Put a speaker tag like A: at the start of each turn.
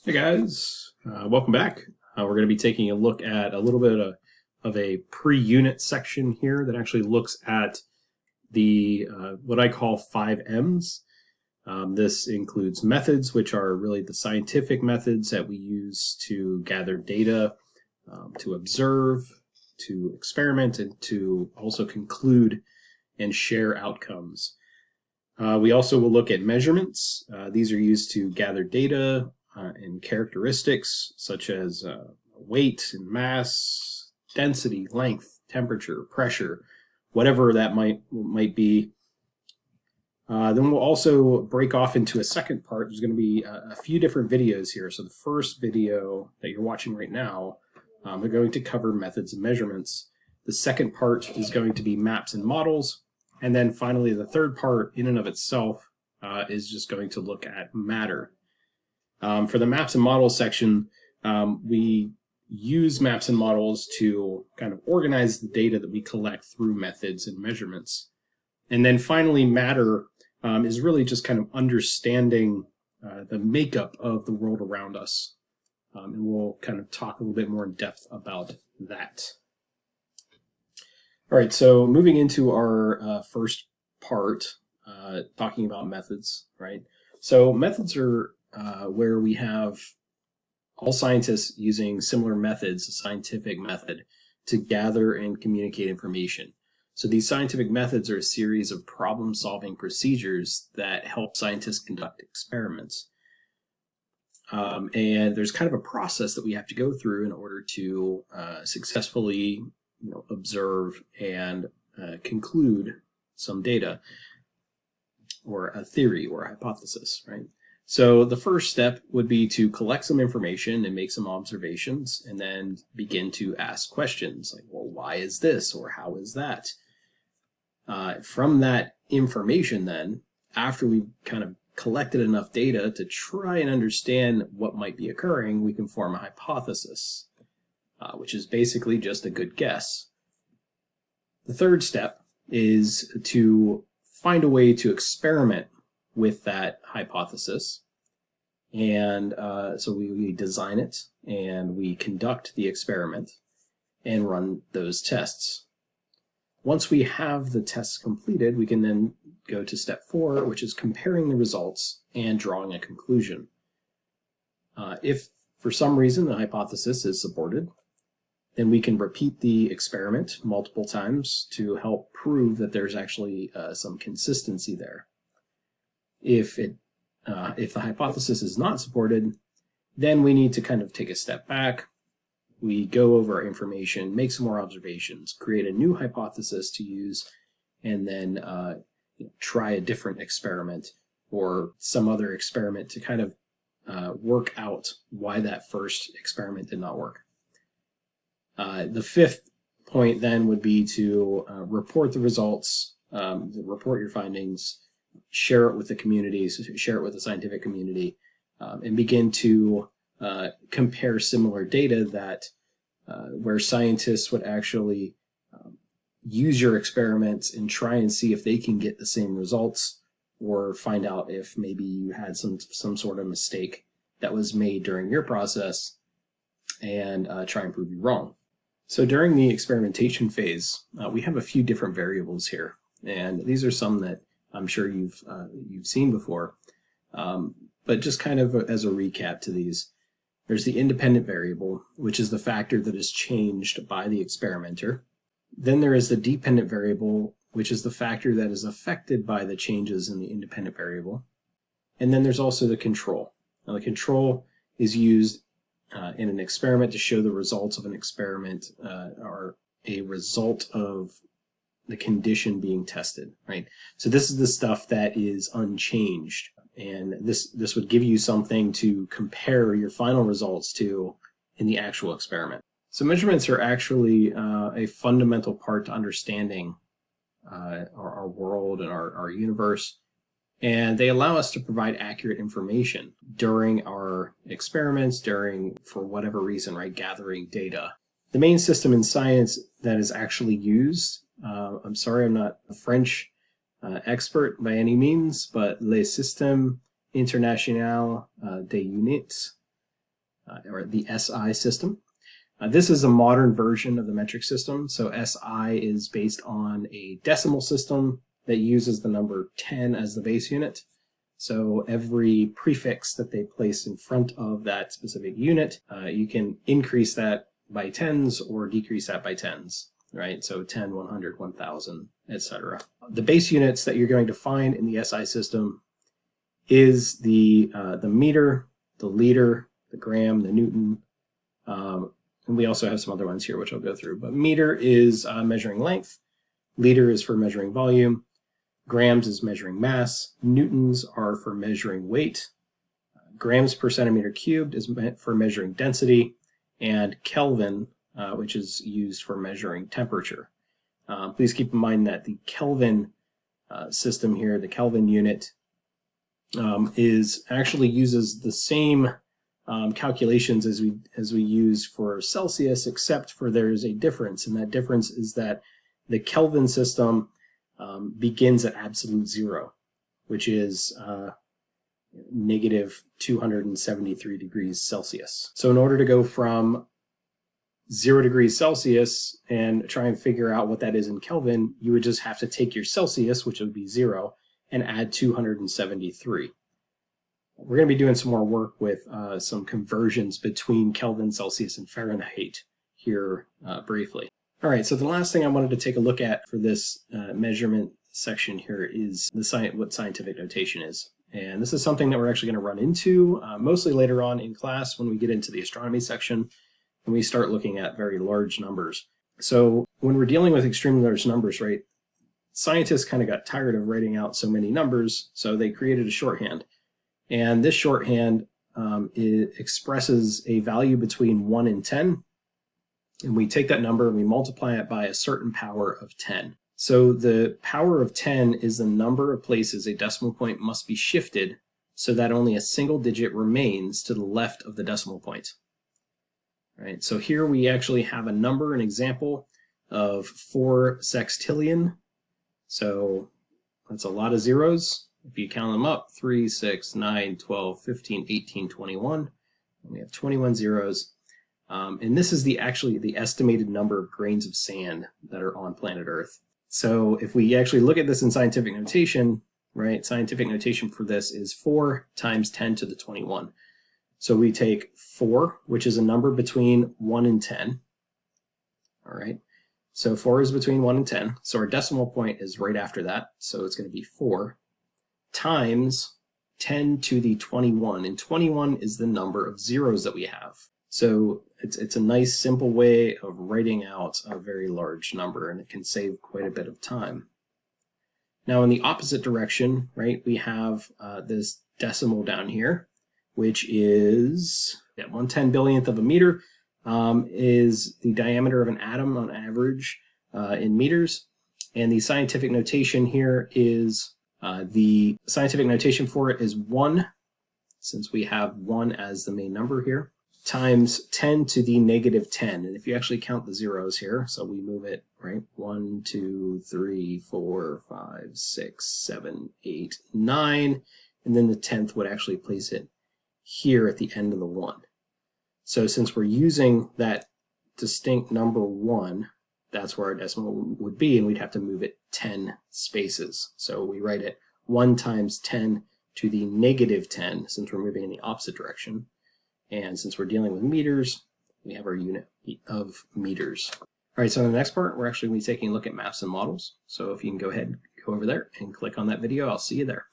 A: Hey guys, welcome back. We're going to be taking a look at a little bit of a pre-unit section here that actually looks at the what I call 5Ms. This includes methods, which are really the scientific methods that we use to gather data, to observe, to experiment, and to also conclude and share outcomes. We also will look at measurements. These are used to gather data and characteristics such as weight and mass, density, length, temperature, pressure, whatever that might be. Then we'll also break off into a second part. There's going to be a few different videos here. So the first video that you're watching right now, they're going to cover methods and measurements. The second part is going to be maps and models. And then finally, the third part in and of itself is just going to look at matter. For the maps and models section, we use maps and models to kind of organize the data that we collect through methods and measurements. And then finally, matter is really just kind of understanding the makeup of the world around us. And we'll kind of talk a little bit more in depth about that. All right, so moving into our first part, talking about methods, right? So methods are where we have all scientists using similar methods, a scientific method, to gather and communicate information. So these scientific methods are a series of problem-solving procedures that help scientists conduct experiments. And there's kind of a process that we have to go through in order to successfully observe and conclude some data or a theory or a hypothesis, right? So the first step would be to collect some information and make some observations and then begin to ask questions like, well, why is this or how is that? From that information then, after we've kind of collected enough data to try and understand what might be occurring, we can form a hypothesis, which is basically just a good guess. The third step is to find a way to experiment with that hypothesis. And so we design it and we conduct the experiment and run those tests. Once we have the tests completed, we can then go to step 4, which is comparing the results and drawing a conclusion. If for some reason the hypothesis is supported, then we can repeat the experiment multiple times to help prove that there's actually some consistency there. If the hypothesis is not supported, then we need to kind of take a step back. We go over our information, make some more observations, create a new hypothesis to use, and then try a different experiment or some other experiment to kind of work out why that first experiment did not work. The fifth point then would be to report the results, report your findings, share it with the community, share it with the scientific community, and begin to compare similar data that where scientists would actually use your experiments and try and see if they can get the same results or find out if maybe you had some sort of mistake that was made during your process and try and prove you wrong. So during the experimentation phase, we have a few different variables here, and these are some that I'm sure you've seen before, but just kind of as a recap to these, there's the independent variable, which is the factor that is changed by the experimenter. Then there is the dependent variable, which is the factor that is affected by the changes in the independent variable. And then there's also the control. Now the control is used in an experiment to show the results of an experiment or a result of the condition being tested, right? So this is the stuff that is unchanged, and this would give you something to compare your final results to in the actual experiment. So measurements are actually a fundamental part to understanding our world and our universe, and they allow us to provide accurate information during our experiments, for whatever reason, right, gathering data. The main system in science that is actually used, I'm sorry, I'm not a French expert by any means, but Le Système International des Units or the SI system. This is a modern version of the metric system. So SI is based on a decimal system that uses the number 10 as the base unit. So every prefix that they place in front of that specific unit, you can increase that by tens or decrease that by tens, right? So 10, 100, 1000, etc. The base units that you're going to find in the SI system is the meter, the liter, the gram, the newton, and we also have some other ones here which I'll go through. But meter is measuring length, liter is for measuring volume, grams is measuring mass, newtons are for measuring weight, grams per centimeter cubed is meant for measuring density, and Kelvin, which is used for measuring temperature. Please keep in mind that the Kelvin system here, the Kelvin unit, is actually uses the same calculations as we use for Celsius, except for there is a difference, and that difference is that the Kelvin system begins at absolute zero, which is negative 273 degrees Celsius. So in order to go from 0 degrees Celsius and try and figure out what that is in Kelvin, you would just have to take your Celsius, which would be 0, and add 273. We're going to be doing some more work with some conversions between Kelvin, Celsius, and Fahrenheit here briefly. All right, so the last thing I wanted to take a look at for this measurement section here is what scientific notation is. And this is something that we're actually going to run into mostly later on in class when we get into the astronomy section and we start looking at very large numbers. So when we're dealing with extremely large numbers, right, scientists kind of got tired of writing out so many numbers, so they created a shorthand. And this shorthand it expresses a value between 1 and 10. And we take that number and we multiply it by a certain power of 10. So the power of 10 is the number of places a decimal point must be shifted so that only a single digit remains to the left of the decimal point. Right? So here we actually have a number, an example of 4 sextillion. So that's a lot of zeros. If you count them up, 3, 6, 9, 12, 15, 18, 21. And we have 21 zeros. And this is actually the estimated number of grains of sand that are on planet Earth. So if we actually look at this in scientific notation, right, scientific notation for this is 4 times 10 to the 21. So we take 4, which is a number between 1 and 10. All right. So 4 is between 1 and 10. So our decimal point is right after that. So it's going to be 4 times 10 to the 21, and 21 is the number of zeros that we have. So it's a nice simple way of writing out a very large number, and it can save quite a bit of time. Now in the opposite direction, right, we have this decimal down here, which is 1/10 billionth of a meter, is the diameter of an atom on average in meters, and the scientific notation here is the scientific notation for it is 1, since we have 1 as the main number here, times 10 to the negative 10. And if you actually count the zeros here, so we move it, right, 1, 2, 3, 4, 5, 6, 7, 8, 9, and then the 10th would actually place it here at the end of the 1. So since we're using that distinct number 1, that's where our decimal would be, and we'd have to move it 10 spaces. So we write it 1 times 10 to the negative 10, since we're moving in the opposite direction. And since we're dealing with meters, we have our unit of meters. All right, so in the next part, we're actually going to be taking a look at maps and models. So if you can go ahead, go over there and click on that video, I'll see you there.